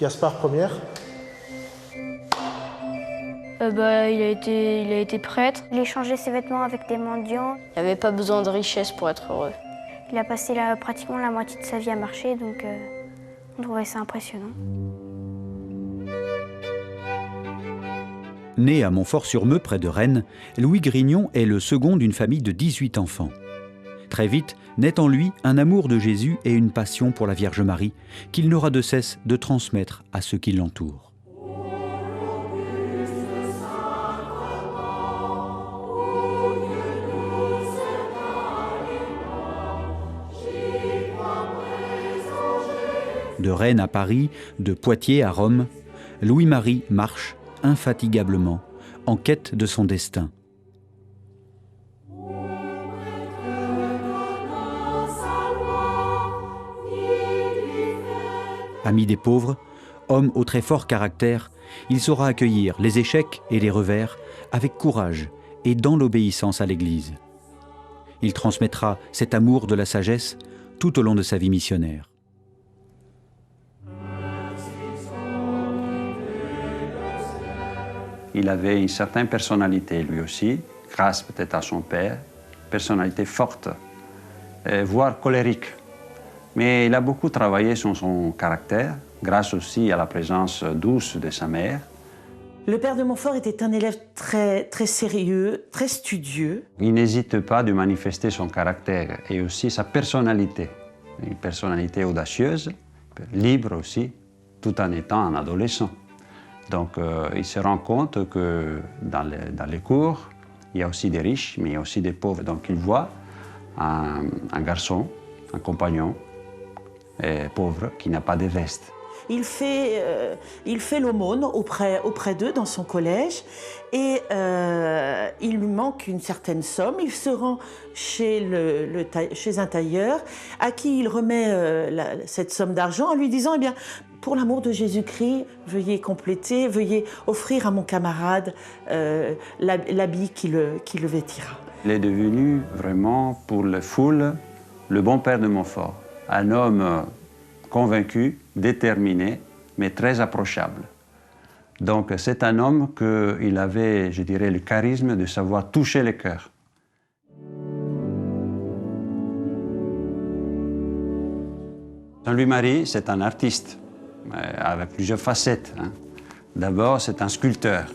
Gaspard, première. Il a été prêtre. Il échangeait ses vêtements avec des mendiants. Il n'y avait pas besoin de richesse pour être heureux. Il a passé pratiquement la moitié de sa vie à marcher, donc on trouvait ça impressionnant. Né à Montfort-sur-Meux, près de Rennes, Louis Grignon est le second d'une famille de 18 enfants. Très vite, naît en lui un amour de Jésus et une passion pour la Vierge Marie qu'il n'aura de cesse de transmettre à ceux qui l'entourent. De Rennes à Paris, de Poitiers à Rome, Louis-Marie marche infatigablement en quête de son destin. Ami des pauvres, homme au très fort caractère, il saura accueillir les échecs et les revers avec courage et dans l'obéissance à l'Église. Il transmettra cet amour de la sagesse tout au long de sa vie missionnaire. Il avait une certaine personnalité, lui aussi, grâce peut-être à son père, personnalité forte, voire colérique. Mais il a beaucoup travaillé sur son caractère, grâce aussi à la présence douce de sa mère. Le père de Montfort était un élève très, très sérieux, très studieux. Il n'hésite pas de manifester son caractère et aussi sa personnalité. Une personnalité audacieuse, libre aussi, tout en étant un adolescent. Donc il se rend compte que dans les cours, il y a aussi des riches, mais il y a aussi des pauvres. Donc il voit un garçon, un compagnon pauvre qui n'a pas de veste. Il fait l'aumône auprès d'eux dans son collège et il lui manque une certaine somme. Il se rend chez un tailleur à qui il remet cette somme d'argent en lui disant « Eh bien, pour l'amour de Jésus-Christ, veuillez compléter, veuillez offrir à mon camarade l'habit qui le vêtira. » Il est devenu vraiment pour la foule le bon père de Montfort. Un homme convaincu, déterminé, mais très approchable. Donc c'est un homme qu'il avait, je dirais, le charisme de savoir toucher le cœur. Saint-Louis-Marie, c'est un artiste, avec plusieurs facettes. D'abord, c'est un sculpteur.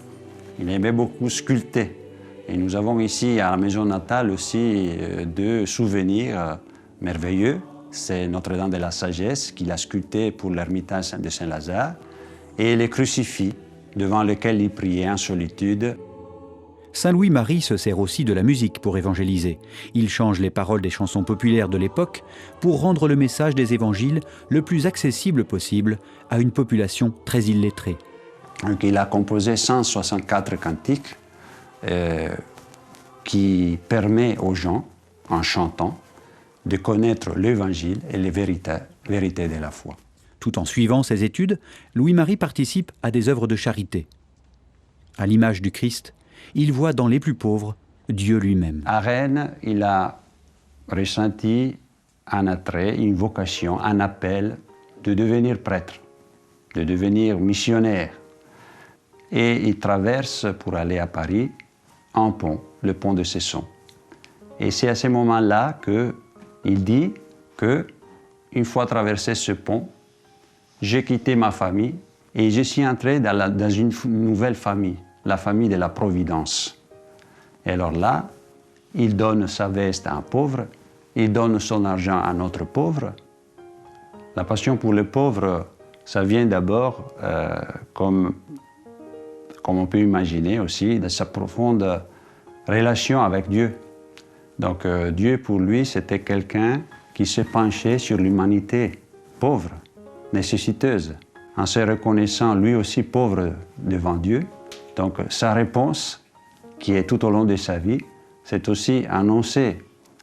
Il aimait beaucoup sculpter. Et nous avons ici, à la maison natale, aussi deux souvenirs merveilleux. C'est Notre-Dame de la Sagesse qu'il a sculpté pour l'ermitage de Saint-Lazare et les crucifix devant lesquels il priait en solitude. Saint Louis-Marie se sert aussi de la musique pour évangéliser. Il change les paroles des chansons populaires de l'époque pour rendre le message des évangiles le plus accessible possible à une population très illettrée. Donc, il a composé 164 cantiques qui permettent aux gens, en chantant, de connaître l'Évangile et les vérités de la foi. Tout en suivant ses études, Louis-Marie participe à des œuvres de charité. À l'image du Christ, il voit dans les plus pauvres Dieu lui-même. À Rennes, il a ressenti un attrait, une vocation, un appel de devenir prêtre, de devenir missionnaire. Et il traverse pour aller à Paris un pont, le pont de Cesson. Et c'est à ce moment-là qu'il dit qu'une fois traversé ce pont, j'ai quitté ma famille et je suis entré dans une nouvelle famille, la famille de la Providence. Et alors là, il donne sa veste à un pauvre, il donne son argent à un autre pauvre. La passion pour le pauvre, ça vient d'abord, comme on peut imaginer aussi, de sa profonde relation avec Dieu. Donc Dieu, pour lui, c'était quelqu'un qui se penchait sur l'humanité pauvre, nécessiteuse, en se reconnaissant lui aussi pauvre devant Dieu. Donc sa réponse, qui est tout au long de sa vie, c'est aussi annoncer,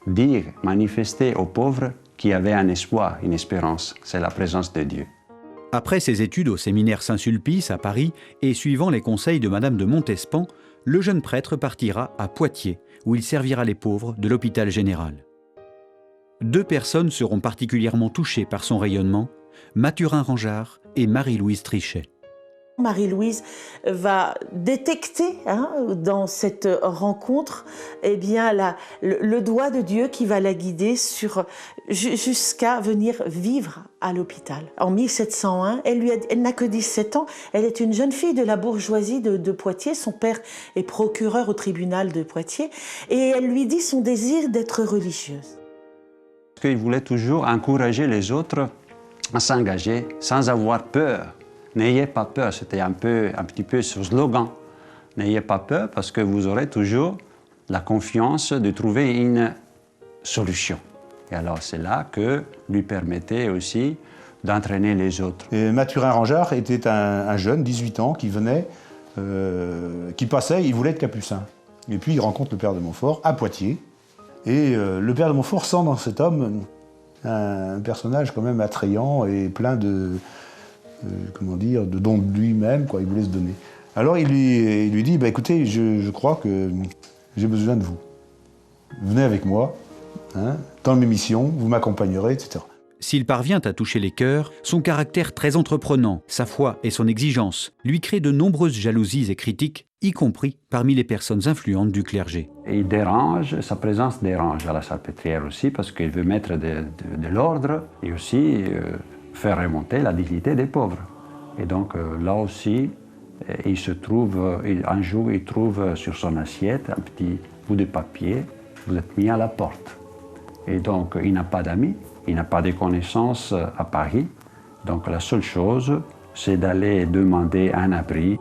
dire, manifester aux pauvres qu'il y avait un espoir, une espérance. C'est la présence de Dieu. Après ses études au séminaire Saint-Sulpice à Paris et suivant les conseils de Madame de Montespan, le jeune prêtre partira à Poitiers, où il servira les pauvres de l'hôpital général. Deux personnes seront particulièrement touchées par son rayonnement, Mathurin Rangeard et Marie-Louise Trichet. Marie-Louise va détecter dans cette rencontre le doigt de Dieu qui va la guider jusqu'à venir vivre à l'hôpital. En 1701, elle n'a que 17 ans, elle est une jeune fille de la bourgeoisie de Poitiers, son père est procureur au tribunal de Poitiers, et elle lui dit son désir d'être religieuse. Il voulait toujours encourager les autres à s'engager sans avoir peur. N'ayez pas peur, c'était un petit peu ce slogan. N'ayez pas peur parce que vous aurez toujours la confiance de trouver une solution. Et alors c'est là que lui permettait aussi d'entraîner les autres. Et Mathurin Rangeard était un jeune, 18 ans, qui venait, qui passait, il voulait être capucin. Et puis il rencontre le père de Montfort à Poitiers. Et le père de Montfort sent dans cet homme un personnage quand même attrayant et plein de dons de lui-même, quoi, il voulait se donner. Alors il lui dit, écoutez, je crois que j'ai besoin de vous. Venez avec moi, dans mes missions, vous m'accompagnerez, etc. S'il parvient à toucher les cœurs, son caractère très entreprenant, sa foi et son exigence lui créent de nombreuses jalousies et critiques, y compris parmi les personnes influentes du clergé. Et il dérange, sa présence dérange à la Salpêtrière aussi, parce qu'il veut mettre de l'ordre et aussi faire remonter la dignité des pauvres. Et donc là aussi, il se trouve, un jour, il trouve sur son assiette un petit bout de papier, vous êtes mis à la porte. Et donc il n'a pas d'amis, il n'a pas de connaissances à Paris, donc la seule chose, c'est d'aller demander un abri.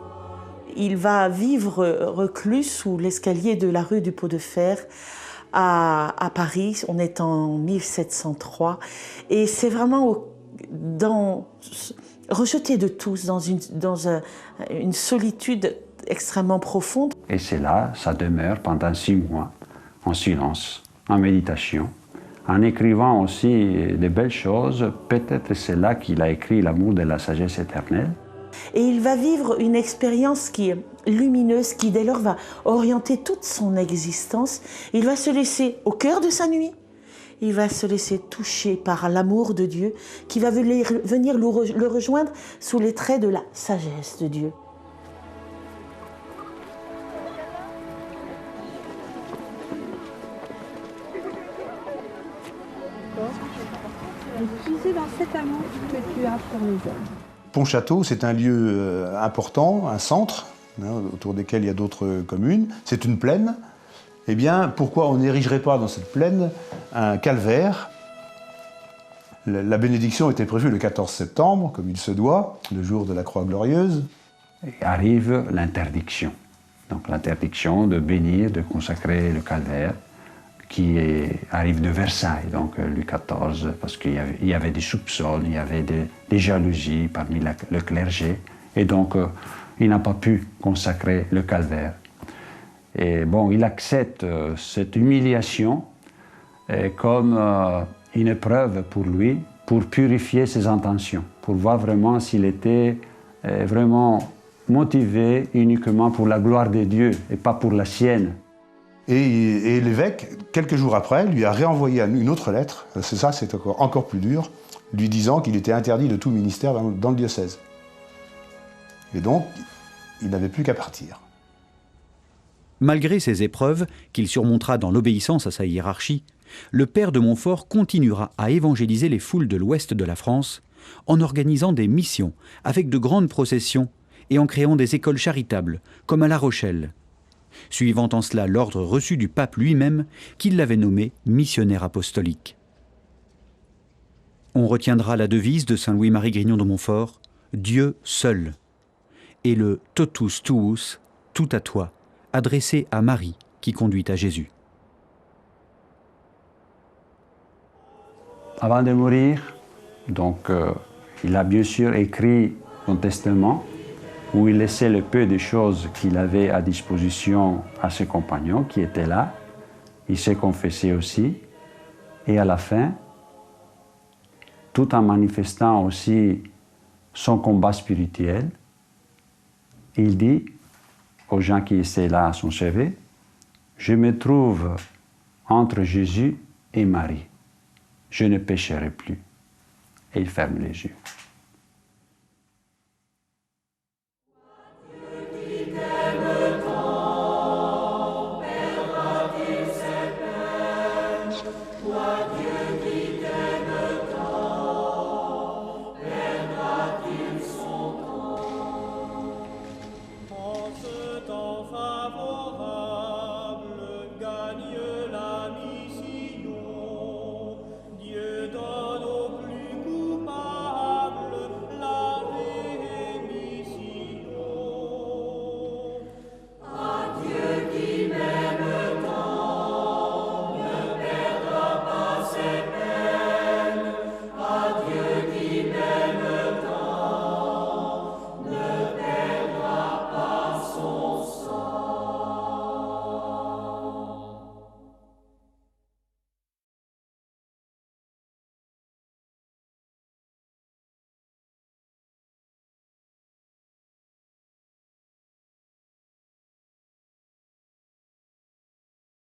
Il va vivre reclus sous l'escalier de la rue du Pot de Fer à Paris, on est en 1703, et c'est vraiment rejeté de tous, dans une solitude extrêmement profonde. Et c'est là, ça demeure pendant 6 mois, en silence, en méditation, en écrivant aussi de belles choses. Peut-être c'est là qu'il a écrit L'amour de la sagesse éternelle. Et il va vivre une expérience qui est lumineuse, qui dès lors va orienter toute son existence. Il va se laisser au cœur de sa nuit. Il va se laisser toucher par l'amour de Dieu qui va venir le rejoindre sous les traits de la sagesse de Dieu. C'est dans cet amour que tu as pour les hommes. Pontchâteau, c'est un lieu important, un centre, autour desquels il y a d'autres communes. C'est une plaine. Eh bien, pourquoi on n'érigerait pas dans cette plaine un calvaire? La bénédiction était prévue le 14 septembre, comme il se doit, le jour de la Croix Glorieuse. Et arrive l'interdiction. Donc l'interdiction de bénir, de consacrer le calvaire, qui arrive de Versailles, donc Louis XIV, parce qu'il y avait des soupçons, il y avait des jalousies parmi le clergé, et donc il n'a pas pu consacrer le calvaire. Et bon, il accepte cette humiliation comme une épreuve pour lui, pour purifier ses intentions, pour voir vraiment s'il était vraiment motivé uniquement pour la gloire de Dieu et pas pour la sienne. Et l'évêque, quelques jours après, lui a réenvoyé une autre lettre, c'est ça, c'est encore plus dur, lui disant qu'il était interdit de tout ministère dans le diocèse. Et donc, il n'avait plus qu'à partir. Malgré ces épreuves, qu'il surmontera dans l'obéissance à sa hiérarchie, le père de Montfort continuera à évangéliser les foules de l'ouest de la France en organisant des missions avec de grandes processions et en créant des écoles charitables, comme à La Rochelle, suivant en cela l'ordre reçu du pape lui-même qui l'avait nommé missionnaire apostolique. On retiendra la devise de saint Louis-Marie Grignon de Montfort, « Dieu seul », et le « totus tuus », tout à toi, adressé à Marie qui conduit à Jésus. Avant de mourir, donc, il a bien sûr écrit son testament où il laissait le peu de choses qu'il avait à disposition à ses compagnons qui étaient là. Il s'est confessé aussi. Et à la fin, tout en manifestant aussi son combat spirituel, il dit aux gens qui étaient là à son chevet, « Je me trouve entre Jésus et Marie. Je ne pécherai plus. » et il ferme les yeux.